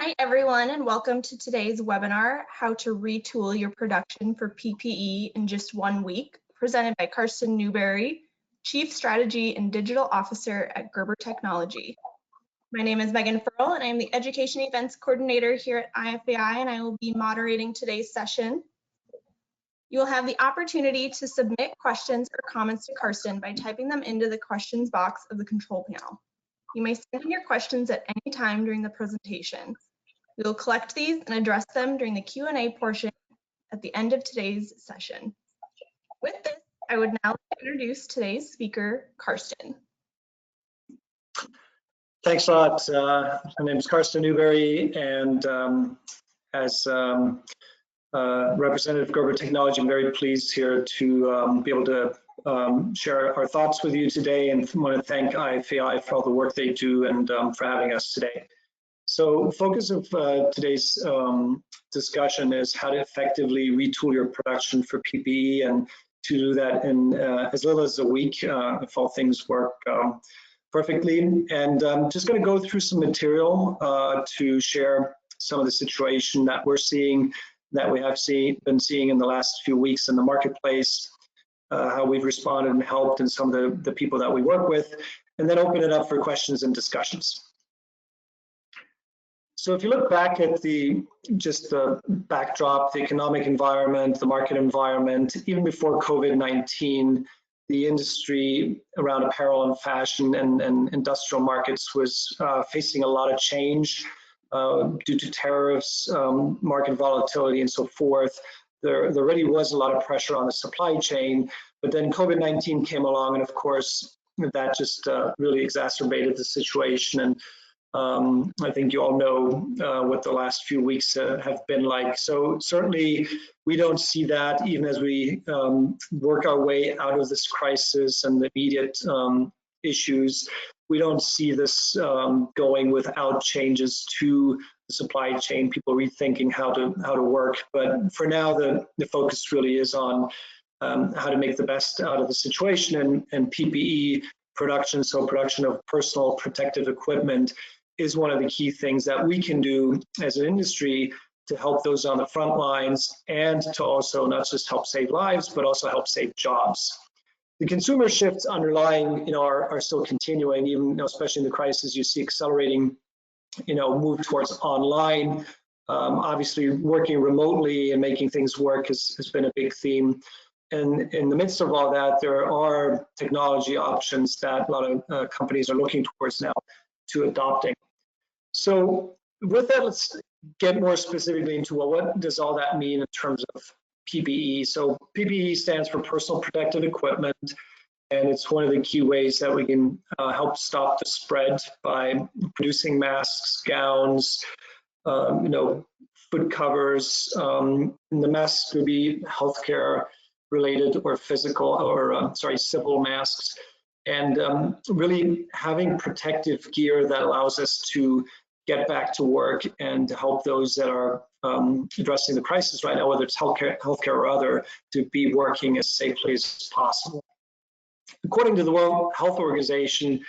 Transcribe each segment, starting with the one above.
Hi, everyone, and welcome to today's webinar, How to Retool Your Production for PPE in Just 1 Week, presented by Karsten Newberry, Chief Strategy and Digital Officer at Gerber Technology. My name is Megan Furl, and I am the Education Events Coordinator here at IFAI, and I will be moderating today's session. You will have the opportunity to submit questions or comments to Karsten by typing them into the questions box of the control panel. You may send in your questions at any time during the presentation. We will collect these and address them during the Q&A portion at the end of today's session. With this, I would now like to introduce today's speaker, Karsten. Thanks a lot. My name is Karsten Newberry, and as representative of Gerber Technology, I'm very pleased here to be able to share our thoughts with you today, and I want to thank IFAI for all the work they do and for having us today. So the focus of today's discussion is how to effectively retool your production for PPE, and to do that in as little as a week if all things work perfectly. And I'm just going to go through some material to share some of the situation that we're seeing, that we have been seeing in the last few weeks in the marketplace, how we've responded and helped, and some of the people that we work with, and then open it up for questions and discussions. So if you look back at the backdrop, the economic environment, the market environment, even before COVID-19, the industry around apparel and fashion and industrial markets was facing a lot of change due to tariffs, market volatility, and so forth. There really was a lot of pressure on the supply chain, but then COVID-19 came along, and of course, that just really exacerbated the situation. And I think you all know what the last few weeks have been like. So certainly we don't see that, even as we work our way out of this crisis and the immediate issues. We don't see this going without changes to the supply chain, people rethinking how to work. But for now, the focus really is on how to make the best out of the situation, and PPE production, so production of personal protective equipment, is one of the key things that we can do as an industry to help those on the front lines, and to also not just help save lives, but also help save jobs. The consumer shifts underlying, are still continuing, even especially in the crisis. You see accelerating, move towards online. Obviously, working remotely and making things work has been a big theme. And in the midst of all that, there are technology options that a lot of companies are looking towards now to adopting. So with that, let's get more specifically into what does all that mean in terms of PPE. So PPE stands for personal protective equipment, and it's one of the key ways that we can help stop the spread by producing masks, gowns, foot covers. And the masks could be healthcare related or physical, or civil masks. And really having protective gear that allows us to get back to work and to help those that are addressing the crisis right now, whether it's healthcare or other, to be working as safely as possible. According to the World Health Organization,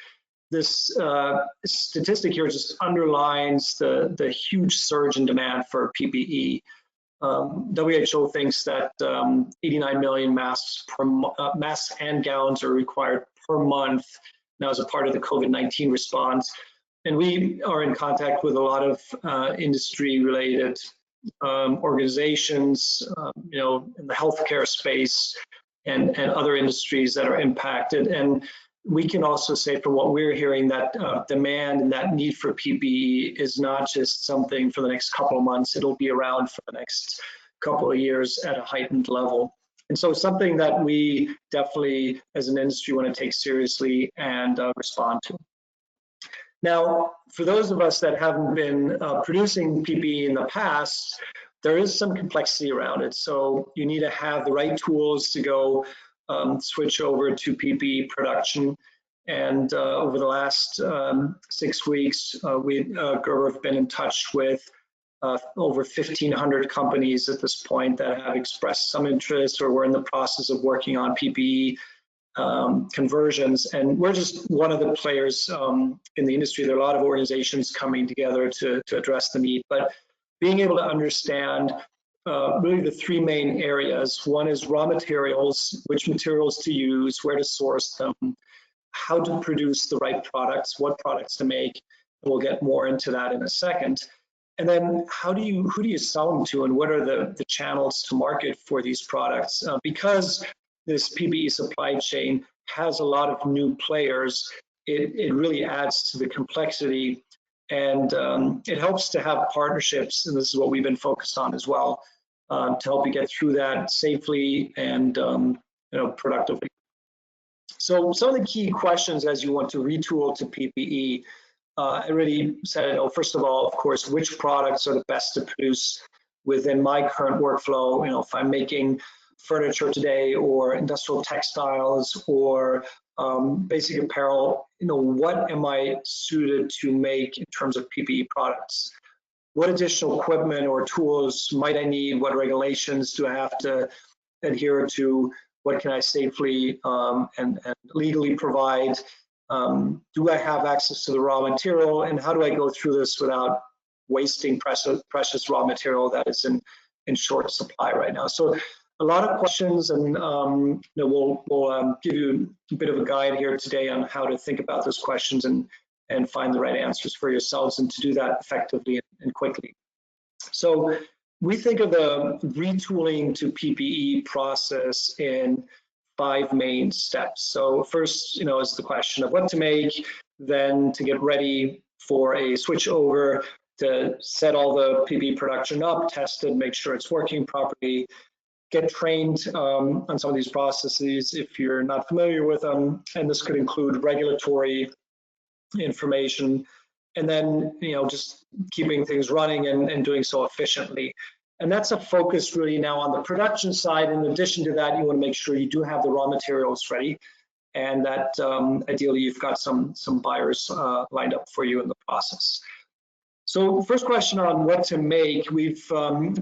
this statistic here just underlines the huge surge in demand for PPE. WHO thinks that 89 million masks and gowns are required per month now as a part of the COVID-19 response. And we are in contact with a lot of industry-related organizations, in the healthcare space and other industries that are impacted. And we can also say, from what we're hearing, that demand and that need for PPE is not just something for the next couple of months. It'll be around for the next couple of years at a heightened level. And so something that we definitely, as an industry, want to take seriously and respond to. Now, for those of us that haven't been producing PPE in the past, there is some complexity around it. So you need to have the right tools to go switch over to PPE production. And over the last 6 weeks, we Gerber have been in touch with over 1,500 companies at this point that have expressed some interest, or we're in the process of working on PPE conversions, and we're just one of the players in the industry. There are a lot of organizations coming together to address the need, but being able to understand really the three main areas. One is raw materials, which materials to use, where to source them, how to produce the right products, what products to make. We'll get more into that in a second. And then who do you sell them to, and what are the channels to market for these products? Because this PPE supply chain has a lot of new players, it really adds to the complexity, and it helps to have partnerships, and this is what we've been focused on as well, to help you get through that safely and productively. So some of the key questions as you want to retool to PPE, I already said, first of all, of course, which products are the best to produce within my current workflow? If I'm making furniture today, or industrial textiles, or basic apparel, what am I suited to make in terms of PPE products? What additional equipment or tools might I need? What regulations do I have to adhere to? What can I safely and legally provide? Do I have access to the raw material? And how do I go through this without wasting precious raw material that is in short supply right now? So a lot of questions, and we'll give you a bit of a guide here today on how to think about those questions and find the right answers for yourselves, and to do that effectively and quickly. So we think of the retooling to PPE process in 5 main steps. So first, is the question of what to make, then to get ready for a switch over, to set all the PPE production up, test it, make sure it's working properly, get trained on some of these processes if you're not familiar with them, and this could include regulatory information, and then just keeping things running and doing so efficiently. And that's a focus really now on the production side. In addition to that, you want to make sure you do have the raw materials ready, and that ideally you've got some buyers lined up for you in the process. So first question on what to make, we've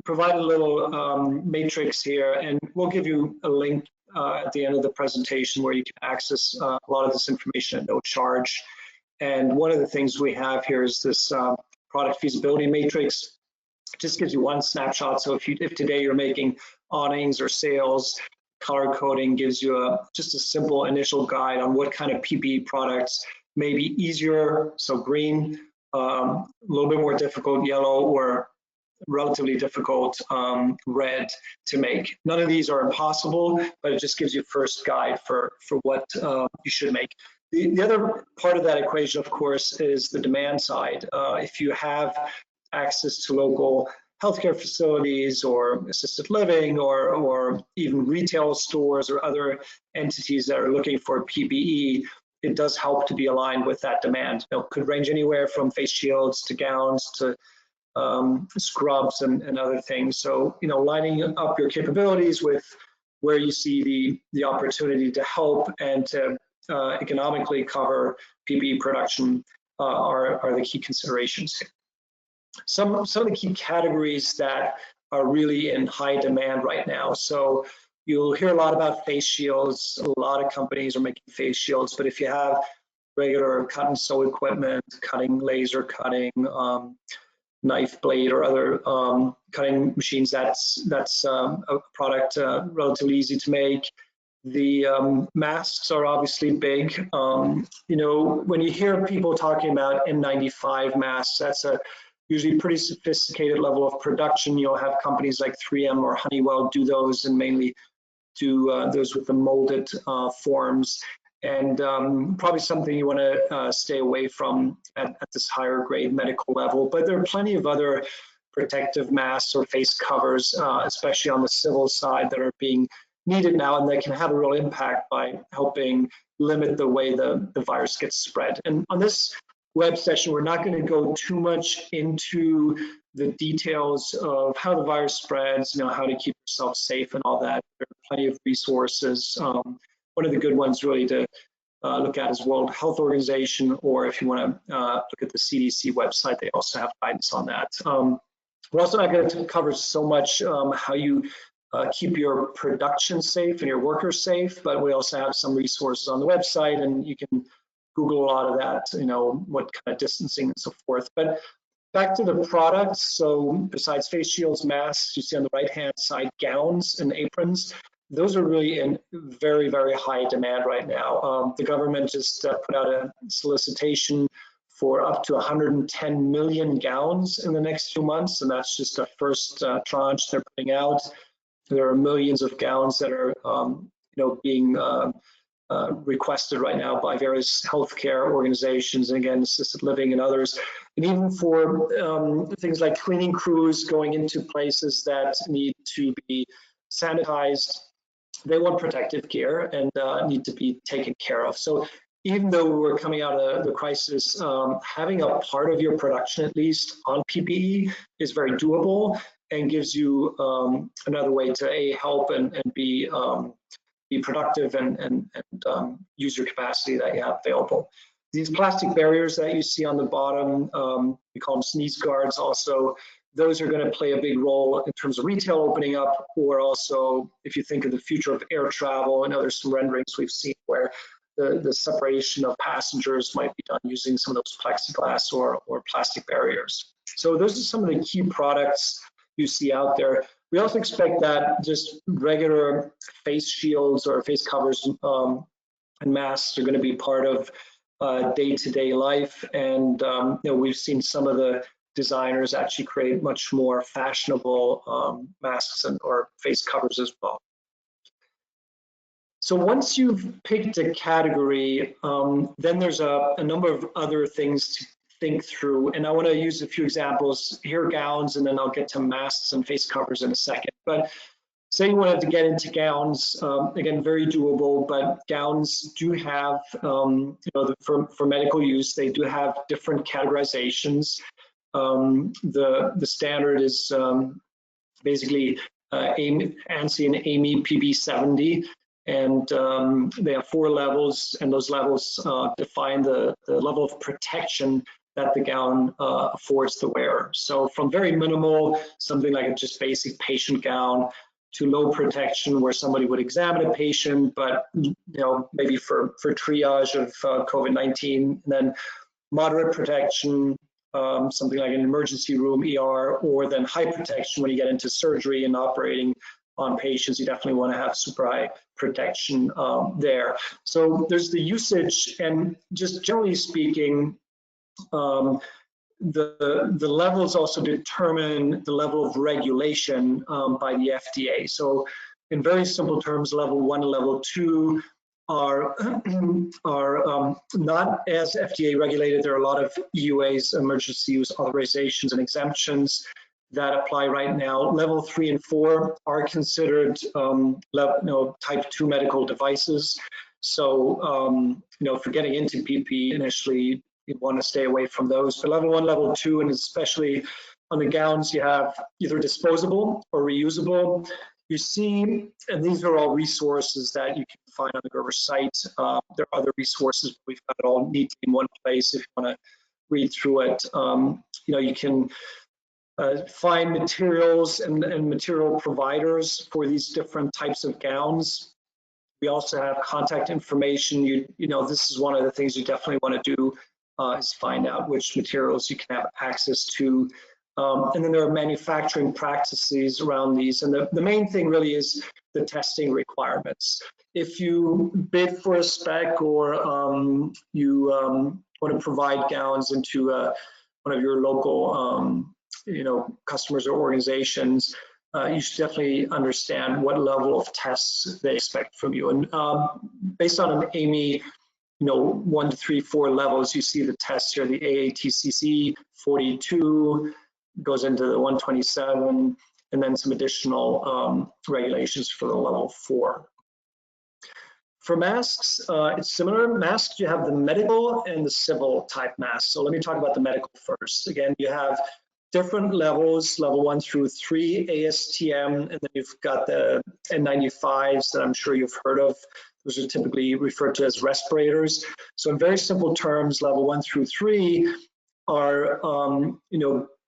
provided a little matrix here, and we'll give you a link at the end of the presentation where you can access a lot of this information at no charge. And one of the things we have here is this product feasibility matrix. It just gives you one snapshot. So if today you're making awnings or sails, color coding gives you just a simple initial guide on what kind of PPE products may be easier, so green, a little bit more difficult, yellow, or relatively difficult, red to make. None of these are impossible, but it just gives you first guide for what you should make. The other part of that equation, of course, is the demand side. If you have access to local healthcare facilities or assisted living or even retail stores or other entities that are looking for PPE, it does help to be aligned with that demand. It could range anywhere from face shields to gowns to scrubs and other things. So, lining up your capabilities with where you see the opportunity to help and to economically cover PPE production are the key considerations here. Some of the key categories that are really in high demand right now. So you'll hear a lot about face shields. A lot of companies are making face shields, but if you have regular cut and sew equipment, cutting, laser cutting, knife blade or other cutting machines, that's a product relatively easy to make. The masks are obviously big. When you hear people talking about N95 masks, that's a usually pretty sophisticated level of production. You'll have companies like 3M or Honeywell do those, and mainly do those with the molded forms, and probably something you want to stay away from at this higher grade medical level. But there are plenty of other protective masks or face covers, especially on the civil side, that are being needed now, and they can have a real impact by helping limit the way the virus gets spread. And on this web session, we're not going to go too much into the details of how the virus spreads, how to keep yourself safe and all that. There are plenty of resources. One of the good ones really to look at is World Health Organization, or if you want to look at the CDC website, they also have guidance on that. We're also not going to cover so much how you keep your production safe and your workers safe, but we also have some resources on the website, and you can Google a lot of that, what kind of distancing and so forth. But back to the products. So besides face shields, masks, you see on the right-hand side, gowns and aprons. Those are really in very, very high demand right now. The government just put out a solicitation for up to 110 million gowns in the next few months, and that's just the first tranche they're putting out. There are millions of gowns that are, being requested right now by various healthcare organizations, and again, assisted living and others. And even for things like cleaning crews going into places that need to be sanitized, they want protective gear and need to be taken care of. So even though we're coming out of the crisis, having a part of your production, at least on PPE, is very doable and gives you another way to A, help and be productive and use your capacity that you have available. These plastic barriers that you see on the bottom, we call them sneeze guards also. Those are going to play a big role in terms of retail opening up, or also if you think of the future of air travel, and there's some renderings we've seen where the separation of passengers might be done using some of those plexiglass or plastic barriers. So those are some of the key products you see out there. We also expect that just regular face shields or face covers and masks are going to be part of day-to-day life, and we've seen some of the designers actually create much more fashionable masks or face covers as well. So once you've picked a category, then there's a number of other things to think through, and I want to use a few examples here, gowns, and then I'll get to masks and face covers in a second. But say you wanted to get into gowns, again, very doable, but gowns do have, for medical use, they do have different categorizations. The standard is basically ANSI and AAMI PB70, and they have 4 levels, and those levels define the level of protection that the gown affords the wearer. So from very minimal, something like a just basic patient gown, to low protection where somebody would examine a patient, but maybe for triage of COVID-19, and then moderate protection, something like an emergency room, ER, or then high protection when you get into surgery and operating on patients. You definitely want to have super high protection there. So there's the usage, and just generally speaking, the levels also determine the level of regulation by the FDA. So in very simple terms, level 1 and level 2 are not as FDA regulated. There are a lot of EUAs, emergency use authorizations and exemptions that apply right now. Level 3 and 4 are considered type 2 medical devices. So for getting into PPE initially, you want to stay away from those. But level 1, level 2, and especially on the gowns, you have either disposable or reusable. You see, and these are all resources that you can find on the Gerber site. There are other resources, but we've got it all neatly in one place if you want to read through it. You can find materials and material providers for these different types of gowns. We also have contact information. This is one of the things you definitely want to do, is find out which materials you can have access to. And then there are manufacturing practices around these. And the main thing really is the testing requirements. If you bid for a spec or you want to provide gowns into one of your local customers or organizations, you should definitely understand what level of tests they expect from you. And based on an AAMI 1 to 3, 4 levels, you see the tests here. The AATCC 42 goes into the 127, and then some additional regulations for the level 4. For masks, it's similar. Masks, you have the medical and the civil type masks. So let me talk about the medical first. Again, you have different levels, level 1 through 3 ASTM, and then you've got the N95s that I'm sure you've heard of. Those are typically referred to as respirators. So in very simple terms, level 1 through 3 are,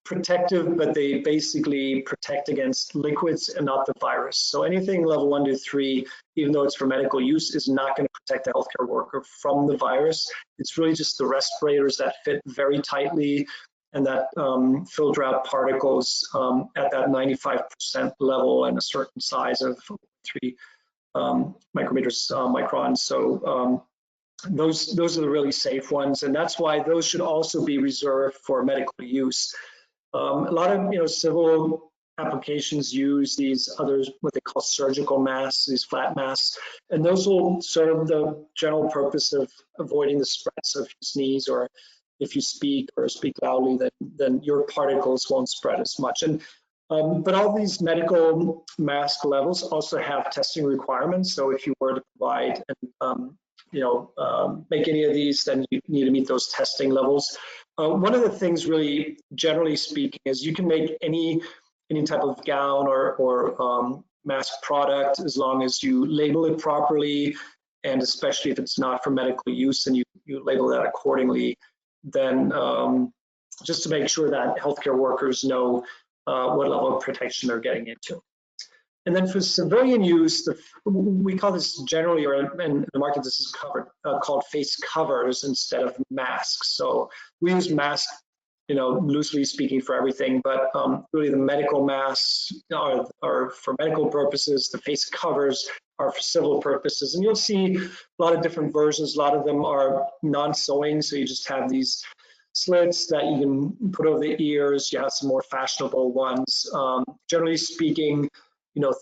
protective, but they basically protect against liquids and not the virus. So anything level 1 to 3, even though it's for medical use, is not going to protect the healthcare worker from the virus. It's really just the respirators that fit very tightly and that filter out particles at that 95% level and a certain size of 3 micrometers, microns. So those are the really safe ones, and that's why those should also be reserved for medical use. A lot of civil applications use these others, what they call surgical masks, these flat masks, and those will serve the general purpose of avoiding the spread. So if you sneeze or if you speak loudly, then your particles won't spread as much. And but all these medical mask levels also have testing requirements. So if you were to provide and make any of these, then you need to meet those testing levels. One of the things, really, generally speaking, is you can make any type of gown or mask product as long as you label it properly, and especially if it's not for medical use and you label that accordingly. Then just to make sure that healthcare workers know what level of protection they're getting into. And then for civilian use, we call this generally, or in the market this is covered, called face covers instead of masks. So we use masks, loosely speaking, for everything, but really the medical masks are for medical purposes. The face covers are for civil purposes. And you'll see a lot of different versions. A lot of them are non-sewing, so you just have these slits that you can put over the ears. You have some more fashionable ones. Generally speaking,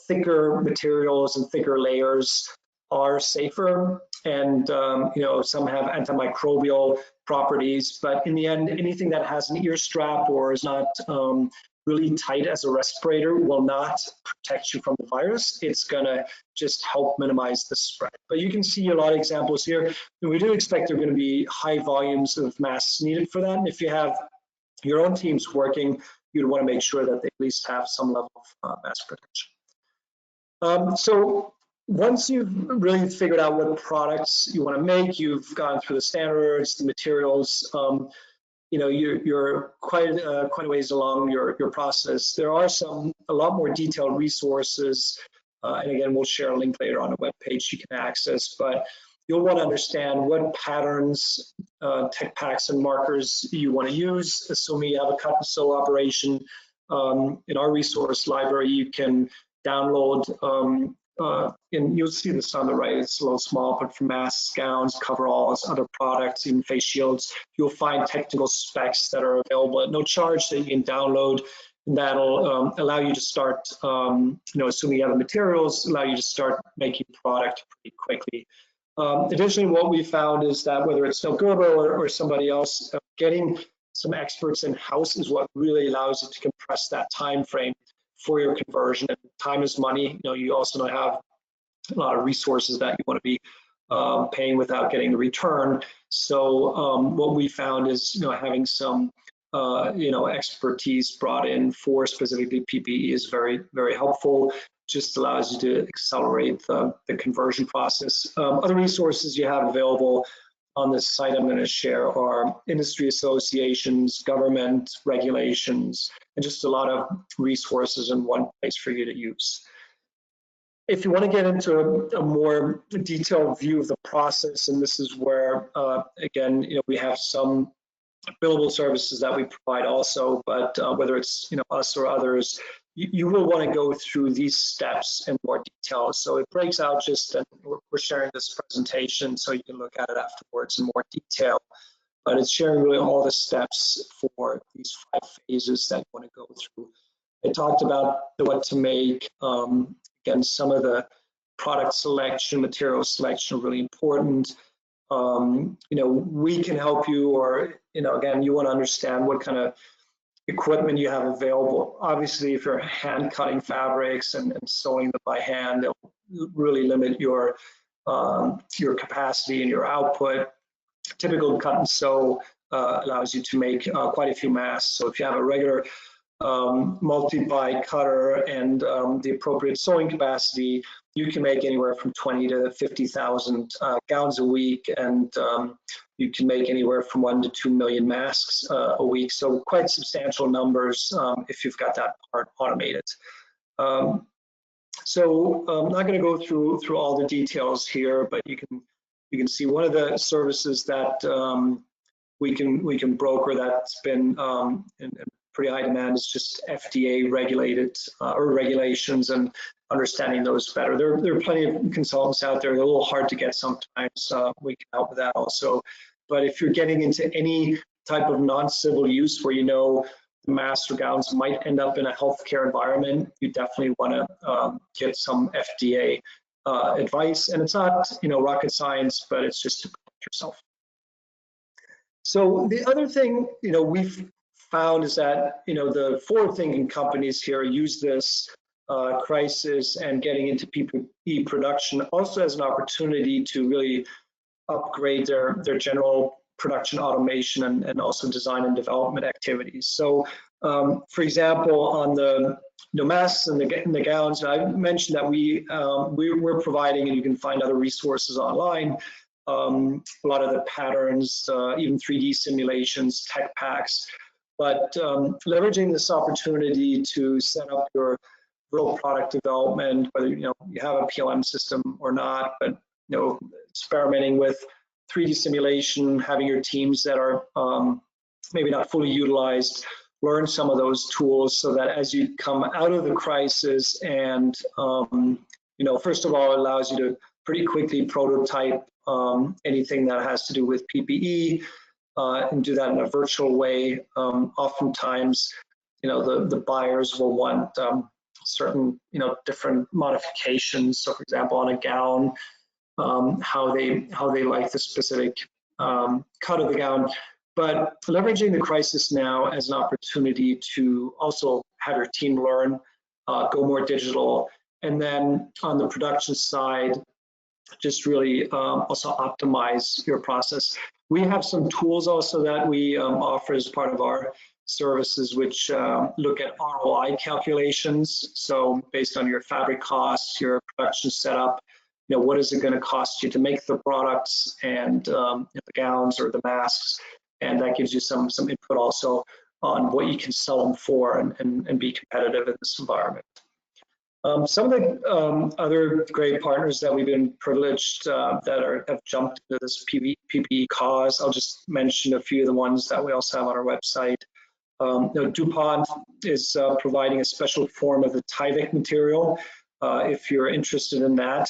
thicker materials and thicker layers are safer, and some have antimicrobial properties, but in the end, anything that has an ear strap or is not really tight as a respirator will not protect you from the virus. It's gonna just help minimize the spread. But you can see a lot of examples here, and we do expect there are going to be high volumes of masks needed for that. And if you have your own teams working, you'd want to make sure that they at least have some level of mask protection. So once you've really figured out what products you want to make, you've gone through the standards, the materials, you're quite a ways along your process. There are a lot more detailed resources, and again, we'll share a link later on a web page you can access, but you'll want to understand what patterns, tech packs, and markers you want to use, assuming you have a cut and sew operation. In our resource library, you can download, and you'll see this on the right, it's a little small, but for masks, gowns, coveralls, other products, even face shields, you'll find technical specs that are available at no charge that you can download, and that'll allow you to start, assuming you have the materials, allow you to start making product pretty quickly. Additionally, what we found is that whether it's Phil Gerber or somebody else, getting some experts in-house is what really allows you to compress that time frame for your conversion. And time is money. You also don't have a lot of resources that you want to be paying without getting the return. So what we found is having some expertise brought in for specifically PPE is very, very helpful. Just allows you to accelerate the conversion process. Other resources you have available on this site I'm going to share are industry associations, government regulations, and just a lot of resources in one place for you to use. If you want to get into a more detailed view of the process, and this is where, again, we have some billable services that we provide also, but whether it's us or others, you will want to go through these steps in more detail. So it breaks out just, and we're sharing this presentation so you can look at it afterwards in more detail, but it's sharing really all the steps for these 5 phases that you want to go through. I talked about what to make. Again, some of the product selection, material selection are really important. We can help you, or again, you want to understand what kind of equipment you have available. Obviously, if you're hand cutting fabrics and sewing them by hand, they'll really limit your capacity and your output. Typical cut and sew allows you to make quite a few masks. So if you have a regular multi-buy cutter and the appropriate sewing capacity, you can make anywhere from 20 to 50,000 gowns a week, and you can make anywhere from 1 to 2 million masks a week. So quite substantial numbers if you've got that part automated. So I'm not going to go through all the details here, but you can see one of the services that we can broker that's been in pretty high demand is just FDA regulated or regulations and understanding those better. There are plenty of consultants out there. They're a little hard to get sometimes. We can help with that also. But if you're getting into any type of non-civil use where you know the masks or gowns might end up in a healthcare environment, you definitely want to get some FDA advice. And it's not, rocket science, but it's just to protect yourself. So the other thing, we've found is that, the forward-thinking companies here use this crisis and getting into PPE production also as an opportunity to really upgrade their general production automation and also design and development activities. So, for example, on the masks and the gowns, I mentioned that we're providing, and you can find other resources online, a lot of the patterns, even 3D simulations, tech packs, but leveraging this opportunity to set up your real product development, whether you have a PLM system or not, but experimenting with 3D simulation, having your teams that are maybe not fully utilized, learn some of those tools so that as you come out of the crisis and, first of all, it allows you to pretty quickly prototype anything that has to do with PPE and do that in a virtual way. Oftentimes, the buyers will want certain, different modifications. So, for example, on a gown, how they like the specific cut of the gown, but leveraging the crisis now as an opportunity to also have your team learn, go more digital, and then on the production side, just really also optimize your process. We have some tools also that we offer as part of our services, which look at ROI calculations. So based on your fabric costs, your production setup, what is it going to cost you to make the products and the gowns or the masks, and that gives you some input also on what you can sell them for and be competitive in this environment. Some of the other great partners that we've been privileged that have jumped into this PPE cause, I'll just mention a few of the ones that we also have on our website. DuPont is providing a special form of the Tyvek material. If you're interested in that,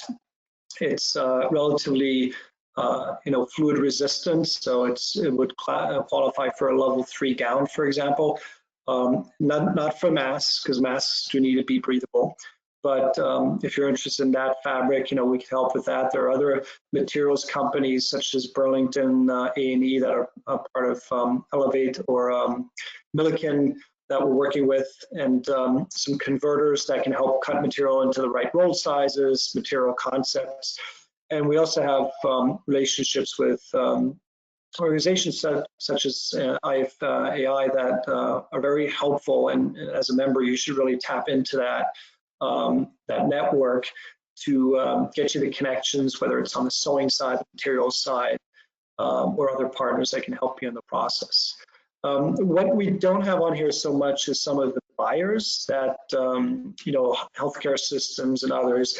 it's relatively fluid resistant, so it would qualify for a level 3 gown, for example. Not for masks, because masks do need to be breathable. But if you're interested in that fabric, we can help with that. There are other materials companies such as Burlington, A&E that are a part of Elevate or Milliken that we're working with, and some converters that can help cut material into the right roll sizes, material concepts. And we also have relationships with organizations such as IFAI that are very helpful, and as a member, you should really tap into that network to get you the connections, whether it's on the sewing side, the materials side, or other partners that can help you in the process. What we don't have on here so much is some of the buyers that, healthcare systems and others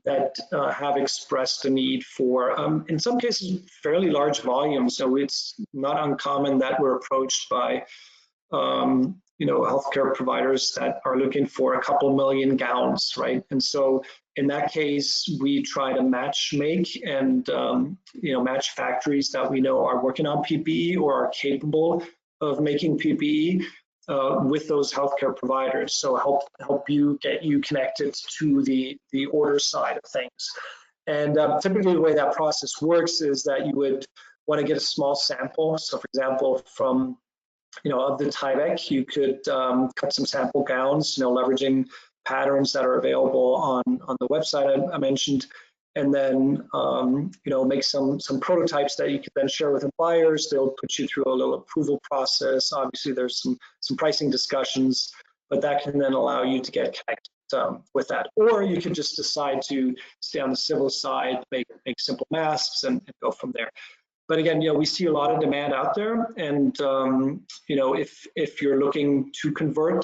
that have expressed a need for, in some cases, fairly large volumes. So it's not uncommon that we're approached by healthcare providers that are looking for a couple million gowns, right? And so in that case, we try to match make and match factories that we know are working on PPE or are capable of making PPE with those healthcare providers. So help get you connected to the order side of things. And typically the way that process works is that you would want to get a small sample. So for example, from of the Tyvek, you could cut some sample gowns, leveraging patterns that are available on the website I mentioned, and then make some prototypes that you can then share with the buyers. They'll put you through a little approval process. Obviously, there's some pricing discussions, but that can then allow you to get connected with that. Or you could just decide to stay on the civil side, make simple masks and go from there. But again, we see a lot of demand out there, and if you're looking to convert,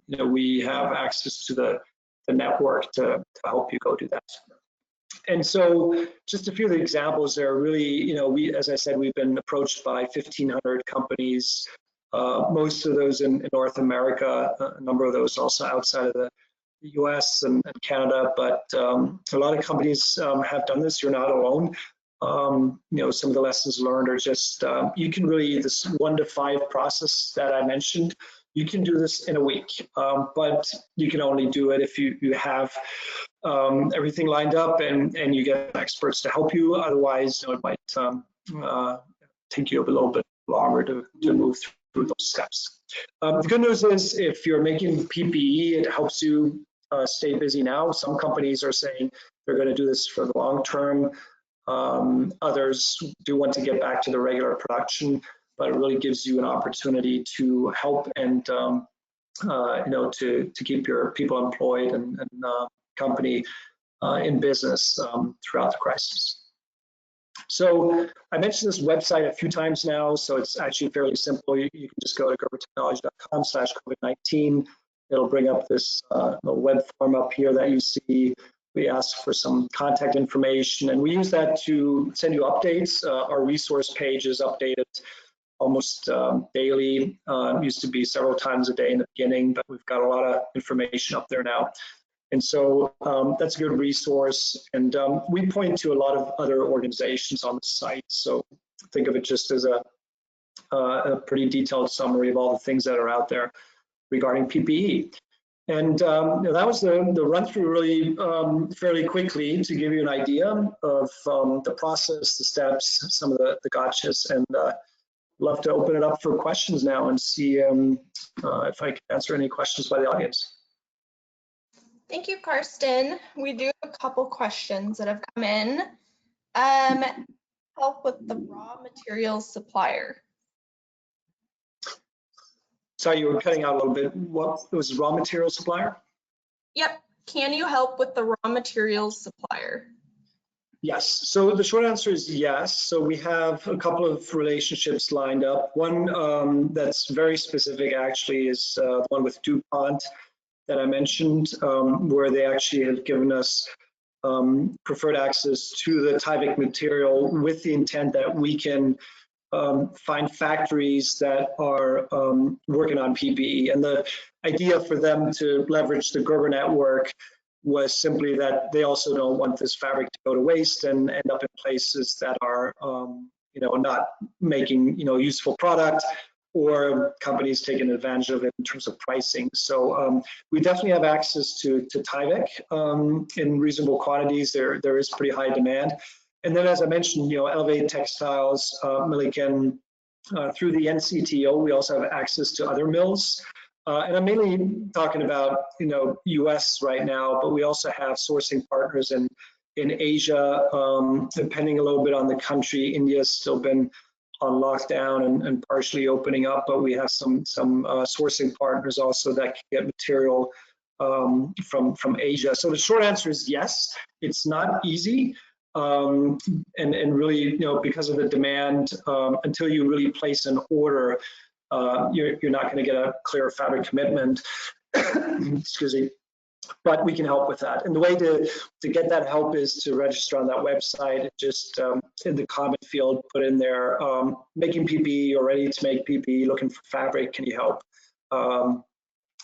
we have access to the network to help you go do that. And so just a few of the examples there. Really, as I said, we've been approached by 1,500 companies, most of those in North America, a number of those also outside of the US and Canada, but a lot of companies have done this. You're not alone. Some of the lessons learned are just, you can really, this 1 to 5 process that I mentioned, you can do this in a week, but you can only do it if you have everything lined up and you get experts to help you. Otherwise, it might take you a little bit longer to move through those steps. The good news is if you're making PPE, it helps you stay busy now. Some companies are saying they're going to do this for the long term. Others do want to get back to the regular production, but it really gives you an opportunity to help and to keep your people employed and company in business throughout the crisis. So I mentioned this website a few times now, so it's actually fairly simple. You can just go to gerbertechnology.com/COVID-19. It'll bring up this little web form up here that you see. We ask for some contact information, and we use that to send you updates. Our resource page is updated almost daily. Used to be several times a day in the beginning, but we've got a lot of information up there now. And so that's a good resource. And we point to a lot of other organizations on the site. So think of it just as a pretty detailed summary of all the things that are out there regarding PPE. And that was the run through really fairly quickly to give you an idea of the process, the steps, some of the gotchas, and love to open it up for questions now and see if I can answer any questions by the audience. Thank you, Karsten. We do have a couple questions that have come in. Help with the raw materials supplier. Sorry, you were cutting out a little bit. What was raw material supplier? Yep. Can you help with the raw materials supplier? Yes. So the short answer is yes. So we have a couple of relationships lined up. One that's very specific actually is the one with DuPont that I mentioned, where they actually have given us preferred access to the Tyvek material with the intent that we can find factories that are working on PPE. And the idea for them to leverage the Gerber network was simply that they also don't want this fabric to go to waste and end up in places that are not making useful product, or companies taking advantage of it in terms of pricing. So we definitely have access to Tyvek in reasonable quantities. There is pretty high demand. And then, as I mentioned, Elevate Textiles, Milliken, through the NCTO, we also have access to other mills. And I'm mainly talking about, US right now, but we also have sourcing partners in Asia, depending a little bit on the country. India's still been on lockdown and partially opening up, but we have some sourcing partners also that can get material from Asia. So the short answer is yes. It's not easy. And really, because of the demand, until you really place an order, you're not going to get a clear fabric commitment. Excuse me. But we can help with that. And the way to get that help is to register on that website. Just in the comment field, put in there, making PPE or ready to make PPE, looking for fabric, can you help?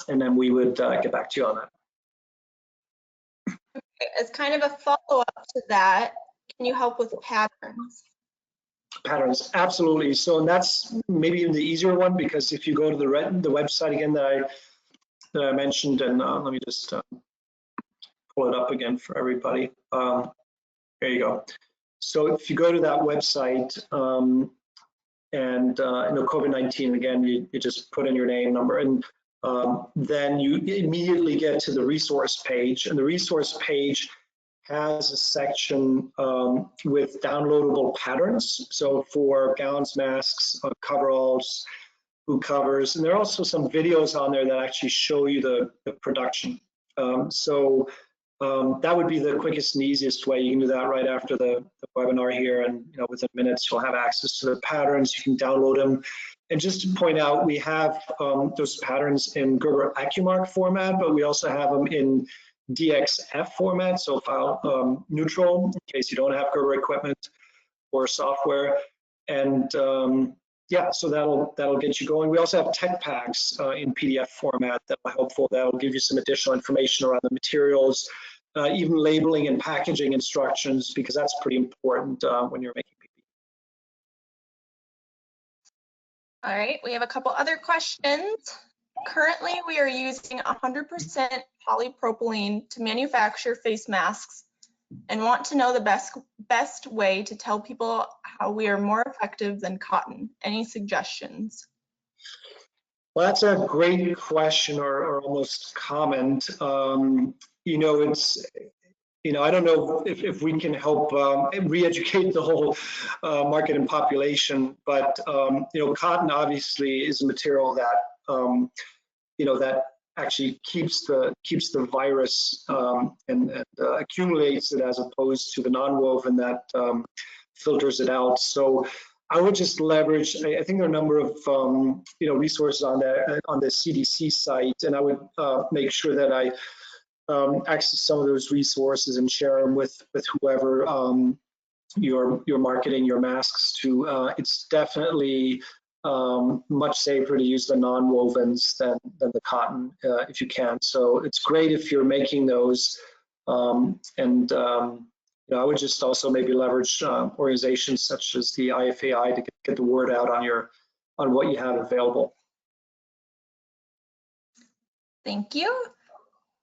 And then we would get back to you on that. Okay. As kind of a follow-up to that, can you help with patterns? Patterns, absolutely. So and that's maybe even the easier one, because if you go to the website again that I mentioned, and let me just pull it up again for everybody. There you go. So if you go to that website and COVID-19 again, you just put in your name, number, and then you immediately get to the resource page, and the resource page has a section with downloadable patterns. So for gowns, masks, coveralls, who covers, and there are also some videos on there that actually show you the production. That would be the quickest and easiest way. You can do that right after the webinar here, and within minutes you'll have access to the patterns. You can download them. And just to point out, we have those patterns in Gerber AccuMark format, but we also have them in DXF format, so file neutral, in case you don't have Gerber equipment or software. And yeah, so that'll get you going. We also have tech packs in PDF format that are helpful. That'll give you some additional information around the materials, even labeling and packaging instructions, because that's pretty important when you're making PPE. All right, we have a couple other questions. Currently, we are using 100% polypropylene to manufacture face masks and want to know the best way to tell people how we are more effective than cotton. Any suggestions? Well, that's a great question, or almost comment. It's, I don't know if we can help re-educate the whole market and population, but cotton obviously is a material that that actually keeps the virus and accumulates it, as opposed to the non-woven that filters it out. So I would just leverage. I think there are a number of resources on the CDC site, and I would make sure that I access some of those resources and share them with whoever you're marketing your masks to. It's definitely much safer to use the non-wovens than the cotton if you can. So it's great if you're making those, I would just also maybe leverage organizations such as the IFAI to get the word out on what you have available. Thank you.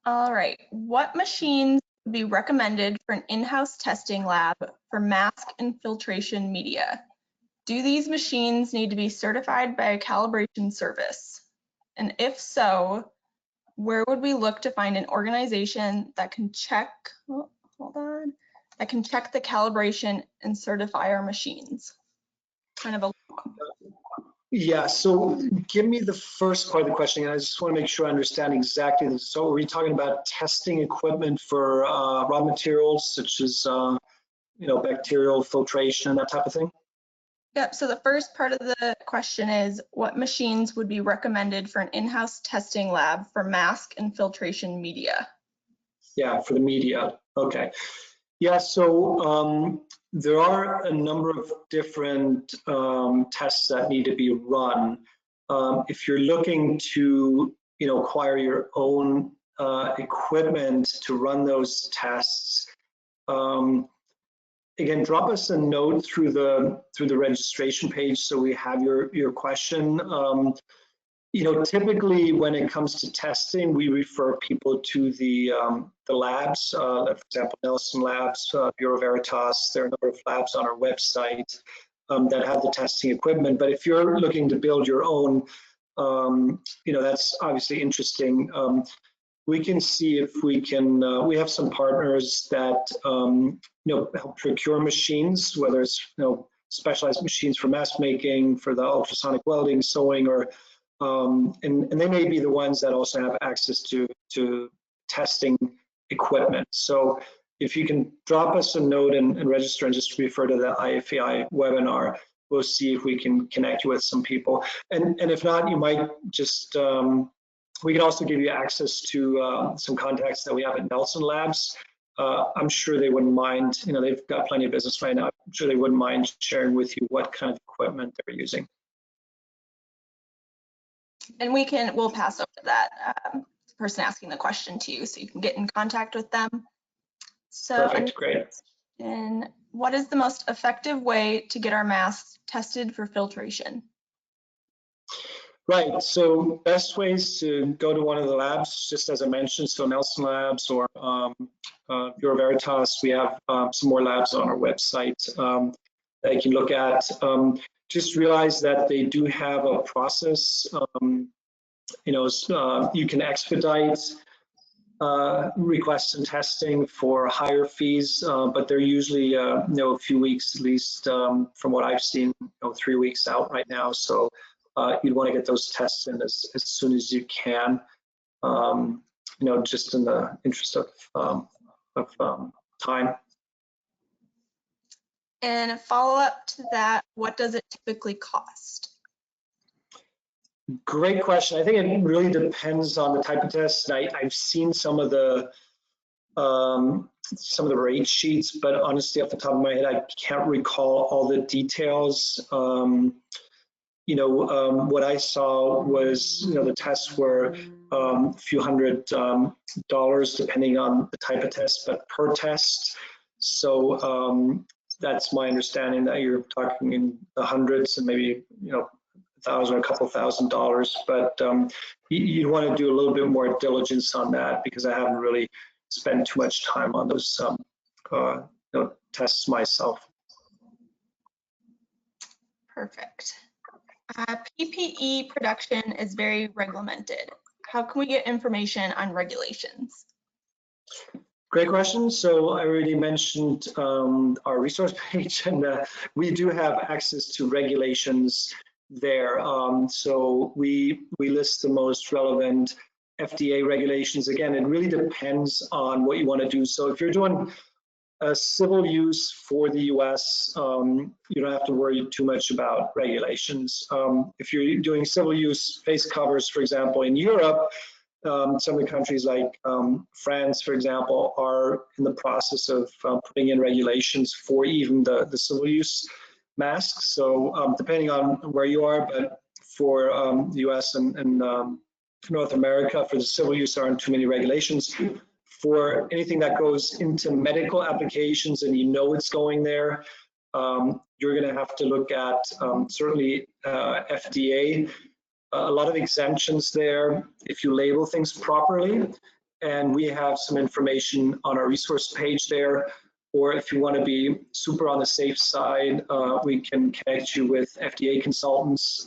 All right, what machines would be recommended for an in-house testing lab for mask infiltration media? Do these machines need to be certified by a calibration service? And if so, where would we look to find an organization that can check, that can check the calibration and certify our machines? Kind of a Yeah, so give me the first part of the question. I just want to make sure I understand exactly this. So are we talking about testing equipment for raw materials such as bacterial filtration and that type of thing? Yep, so the first part of the question is, what machines would be recommended for an in-house testing lab for mask infiltration media? Yeah, for the media, okay. Yeah, so there are a number of different tests that need to be run. If you're looking to acquire your own equipment to run those tests, again, drop us a note through the registration page so we have your question. Typically when it comes to testing, we refer people to the labs, for example, Nelson Labs, Bureau Veritas. There are a number of labs on our website that have the testing equipment. But if you're looking to build your own, that's obviously interesting. We can see if we can, we have some partners that, help procure machines, whether it's, specialized machines for mask making, for the ultrasonic welding, sewing, or, and they may be the ones that also have access to testing equipment. So if you can drop us a note and register and just refer to the IFAI webinar, we'll see if we can connect you with some people. And if not, you might just, we can also give you access to some contacts that we have at Nelson Labs. I'm sure they wouldn't mind, they've got plenty of business right now. I'm sure they wouldn't mind sharing with you what kind of equipment they're using. And we'll pass over that person asking the question to you so you can get in contact with them. So, perfect, great. And what is the most effective way to get our masks tested for filtration? Right, so best ways to go to one of the labs, just as I mentioned, so Nelson Labs or Bureau Veritas. We have some more labs on our website that you can look at. Just realize that they do have a process. You can expedite requests and testing for higher fees, but they're usually a few weeks at least, from what I've seen, 3 weeks out right now. So you'd want to get those tests in as soon as you can, just in the interest of time. And a follow-up to that, what does it typically cost? Great question. I think it really depends on the type of test. I've seen some of the rate sheets, but honestly, off the top of my head, I can't recall all the details. What I saw was, the tests were a few $100 depending on the type of test, but per test. So that's my understanding, that you're talking in the hundreds and maybe, $1,000 or a couple $1,000, but you'd want to do a little bit more diligence on that, because I haven't really spent too much time on those tests myself. Perfect. PPE production is very regimented. How can we get information on regulations? Great question. So I already mentioned our resource page, and we do have access to regulations there. So we list the most relevant FDA regulations. Again, it really depends on what you want to do. So if you're doing civil use for the US, you don't have to worry too much about regulations. If you're doing civil use face covers, for example, in Europe, some of the countries like France, for example, are in the process of putting in regulations for even the civil use masks. So depending on where you are, but for the US and North America, for the civil use, there aren't too many regulations. For anything that goes into medical applications and it's going there, you're going to have to look at certainly FDA. A lot of exemptions there if you label things properly, and we have some information on our resource page there. Or if you want to be super on the safe side, we can connect you with FDA consultants.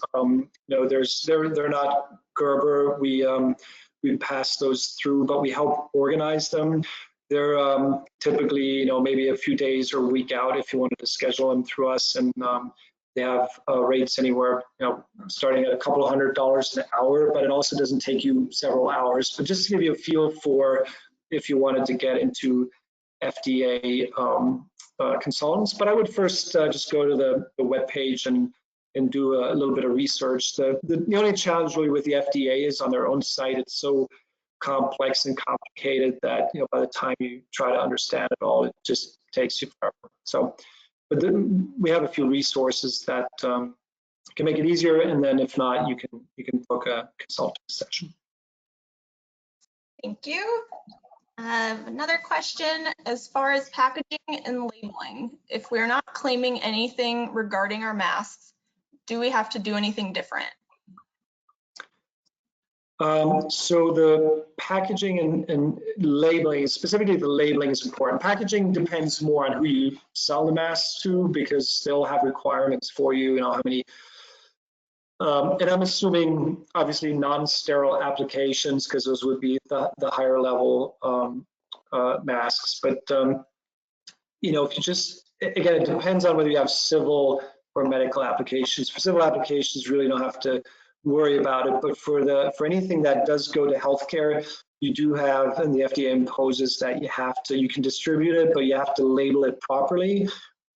They're not Gerber. We pass those through, but we help organize them. They're typically, maybe a few days or a week out if you wanted to schedule them through us, and they have rates anywhere, starting at a couple of $100 an hour, but it also doesn't take you several hours. But just to give you a feel for if you wanted to get into FDA consultants. But I would first just go to the webpage and do a little bit of research. The only challenge really with the FDA is on their own site. It's so complex and complicated that by the time you try to understand it all, it just takes you forever. So, but we have a few resources that can make it easier, and then if not, you can book a consulting session. Thank you. Another question, as far as packaging and labeling, if we're not claiming anything regarding our masks, do we have to do anything different? So the packaging and labeling, specifically the labeling, is important. Packaging depends more on who you sell the masks to, because they'll have requirements for you, how many, and I'm assuming obviously non-sterile applications, because those would be the higher level masks. But if you just, again, it depends on whether you have civil or medical applications. For civil applications, really don't have to worry about it, but for anything that does go to healthcare, you do have, and the FDA imposes that you can distribute it, but you have to label it properly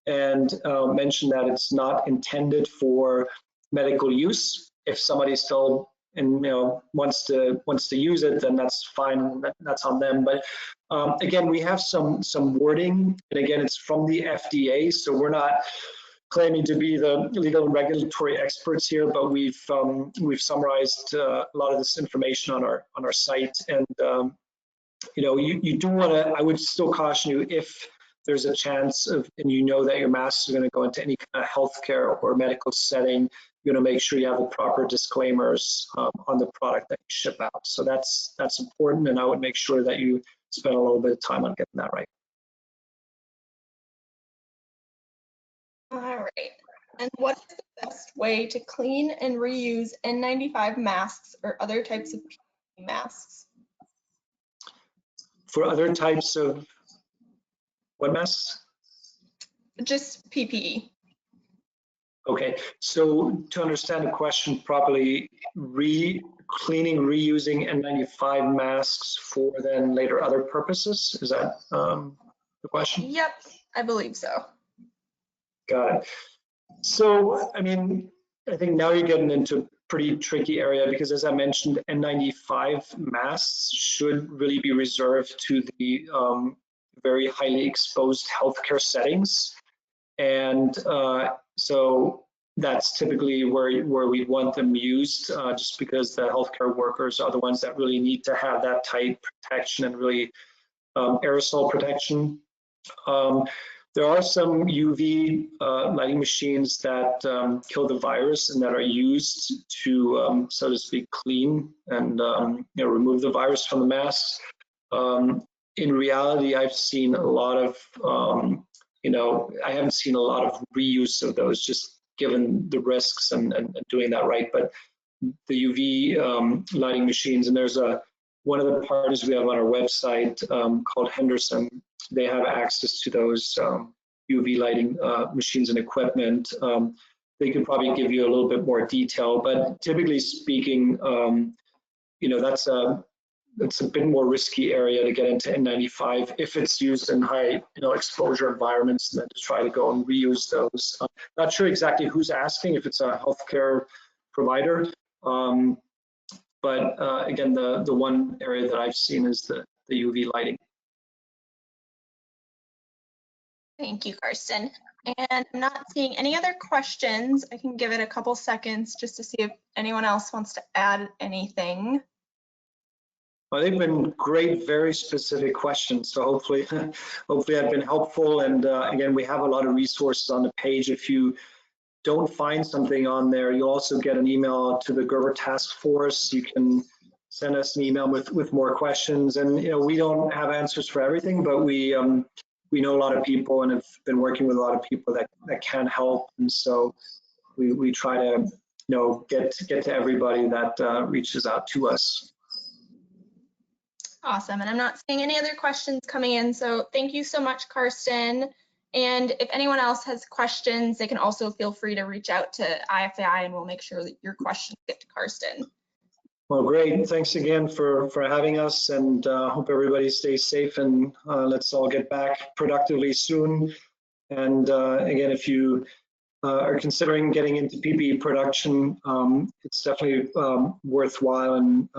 and mention that it's not intended for medical use. If somebody still wants to use it, then that's fine. That's on them. But again, we have some wording, and again, it's from the FDA, so we're not claiming to be the legal and regulatory experts here, but we've summarized a lot of this information on our site. And you do want to, I would still caution you, if there's a chance of, and that your masks are going to go into any kind of healthcare or medical setting, you're going to make sure you have the proper disclaimers on the product that you ship out. So that's important, and I would make sure that you spend a little bit of time on getting that right. All right. And what is the best way to clean and reuse N95 masks or other types of PPE masks? For other types of what masks? Just PPE. Okay, so to understand the question properly, cleaning, reusing N95 masks for then later other purposes? Is that the question? Yep, I believe so. Got it. So, I mean, I think now you're getting into a pretty tricky area because, as I mentioned, N95 masks should really be reserved to the very highly exposed healthcare settings. And so that's typically where we want them used, just because the healthcare workers are the ones that really need to have that tight protection and really aerosol protection. There are some UV lighting machines that kill the virus and that are used to, so to speak, clean and remove the virus from the masks. In reality, I've seen a lot of I haven't seen a lot of reuse of those, just given the risks and doing that right. But the UV lighting machines, and there's one of the partners we have on our website called Henderson. They have access to those UV lighting machines and equipment. They could probably give you a little bit more detail, but typically speaking, that's a bit more risky area to get into N95 if it's used in high exposure environments, and then to try to go and reuse those. Not sure exactly who's asking, if it's a healthcare provider, but again, the one area that I've seen is the UV lighting. Thank you, Karsten. And I'm not seeing any other questions. I can give it a couple seconds just to see if anyone else wants to add anything. Well, they've been great, very specific questions. So hopefully I've been helpful. And again, we have a lot of resources on the page. If you don't find something on there, you'll also get an email to the Gerber Task Force. You can send us an email with more questions. And we don't have answers for everything, but we know a lot of people and have been working with a lot of people that can help. And so we try to get to everybody that reaches out to us. Awesome. And I'm not seeing any other questions coming in. So thank you so much, Karsten. And if anyone else has questions, they can also feel free to reach out to IFAI and we'll make sure that your questions get to Karsten. Well, great. Thanks again for having us, and hope everybody stays safe, and let's all get back productively soon. And again, if you are considering getting into PPE production, it's definitely worthwhile, and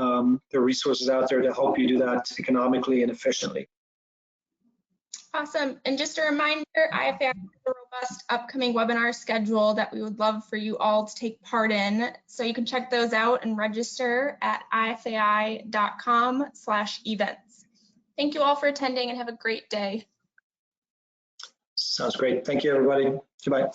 there are resources out there to help you do that economically and efficiently. Awesome. And just a reminder, IFAI has a robust upcoming webinar schedule that we would love for you all to take part in. So you can check those out and register at ifai.com/events. Thank you all for attending and have a great day. Sounds great. Thank you, everybody. Goodbye.